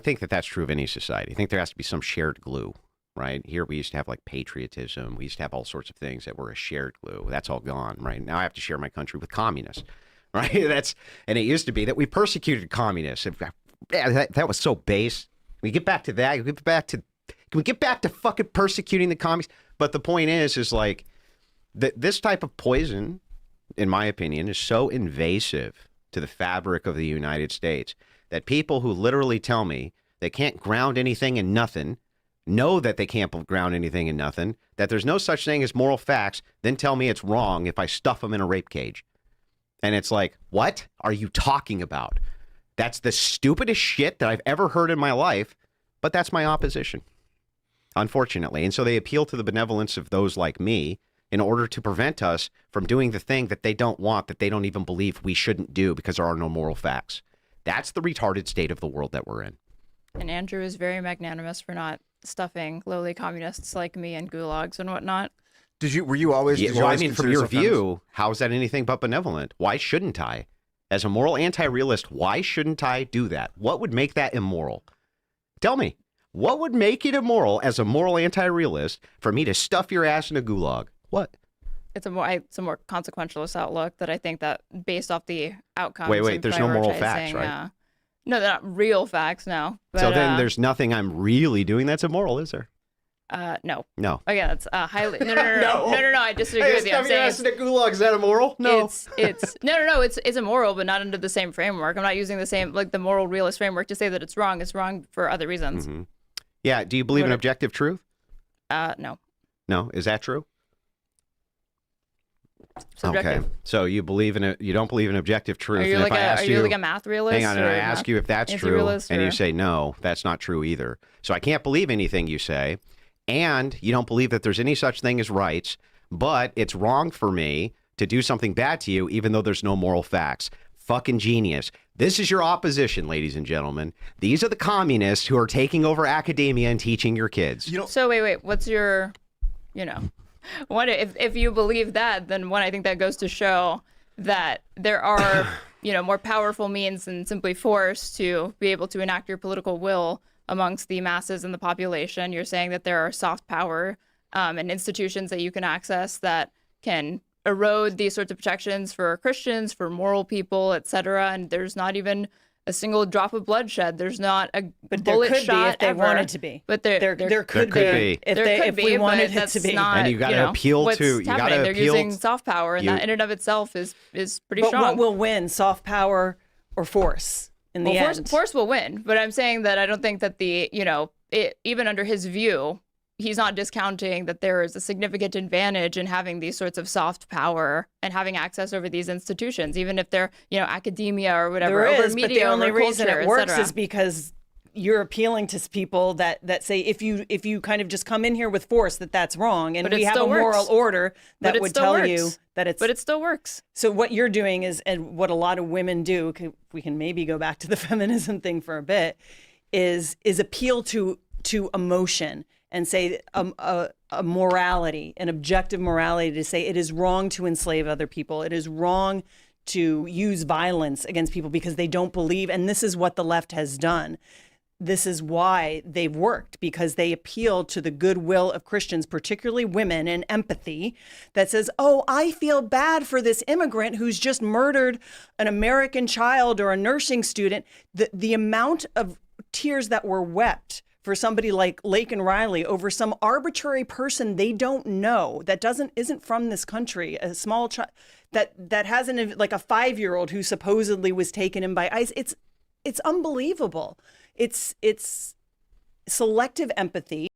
think that that's true of any society. I think there has to be some shared glue, right? Here we used to have like patriotism. We used to have all sorts of things that were a shared glue. That's all gone, right? Now I have to share my country with communists, right? And it used to be that we persecuted communists. Yeah, that was so base. Can we get back to that? Can we get back to fucking persecuting the communists? But the point is like this type of poison, in my opinion, is so invasive to the fabric of the United States that people who literally tell me they can't ground anything in nothing, know that they can't ground anything in nothing, that there's no such thing as moral facts, then tell me it's wrong if I stuff them in a rape cage. And it's like, what are you talking about? That's the stupidest shit that I've ever heard in my life, but that's my opposition, unfortunately. And so they appeal to the benevolence of those like me in order to prevent us from doing the thing that they don't want, that they don't even believe we shouldn't do because there are no moral facts. That's the retarded state of the world that we're in. And Andrew is very magnanimous for not stuffing lowly communists like me in gulags and whatnot. Were you always? Yeah, well, I mean, from your view, how is that anything but benevolent? Why shouldn't I? As a moral anti-realist, why shouldn't I do that? What would make that immoral? Tell me, what would make it immoral as a moral anti-realist for me to stuff your ass in a gulag? What? It's a more consequentialist outlook that I think that based off the outcomes. Wait, there's no moral facts, right? No, they're not real facts, no. But, so then there's nothing I'm really doing that's immoral, is there? No. No. Again, that's highly... No, I disagree with you. I'm saying ass in a gulag, is that immoral? No. It's immoral, but not under the same framework. I'm not using the same, like the moral realist framework to say that it's wrong. It's wrong for other reasons. Mm-hmm. Yeah, do you believe in objective truth? No. No, is that true? Subjective. Okay, so you believe in it. You don't believe in objective truth. Are you, like, a math realist? Hang on, and I ask you if that's true, and you say no, that's not true either. So I can't believe anything you say, and you don't believe that there's any such thing as rights. But it's wrong for me to do something bad to you, even though there's no moral facts. Fucking genius. This is your opposition, ladies and gentlemen. These are the communists who are taking over academia and teaching your kids. So wait, what's your, What if you believe that, then I think that goes to show that there are, more powerful means than simply force to be able to enact your political will amongst the masses and the population. You're saying that there are soft power and institutions that you can access that can erode these sorts of protections for Christians, for moral people, etc. And there's not even a single drop of bloodshed. There's not a bullet shot if they ever. wanted to be. But there could be if we wanted it to be. Not, and you got to appeal to. You got to They're appeal. using soft power, and that in and of itself is pretty strong. But what will win, soft power or force? In the end, force will win. But I'm saying that I don't think that even under his view, he's not discounting that there is a significant advantage in having these sorts of soft power and having access over these institutions, even if they're, academia or whatever, there over is, media, but the only over reason culture, it works etc. is because you're appealing to people that say if you kind of just come in here with force that's wrong, and we have a moral order that would tell you that it's. But it still works. So what you're doing is, and what a lot of women do, we can maybe go back to the feminism thing for a bit, is appeal to emotion. And say a morality, an objective morality, to say it is wrong to enslave other people. It is wrong to use violence against people because they don't believe. And this is what the left has done. This is why they've worked, because they appeal to the goodwill of Christians, particularly women, and empathy that says, oh, I feel bad for this immigrant who's just murdered an American child or a nursing student. The amount of tears that were wept for somebody like Lake and Riley over some arbitrary person they don't know that isn't from this country, a small child that hasn't, like a 5-year-old who supposedly was taken in by ICE. It's unbelievable. It's selective empathy.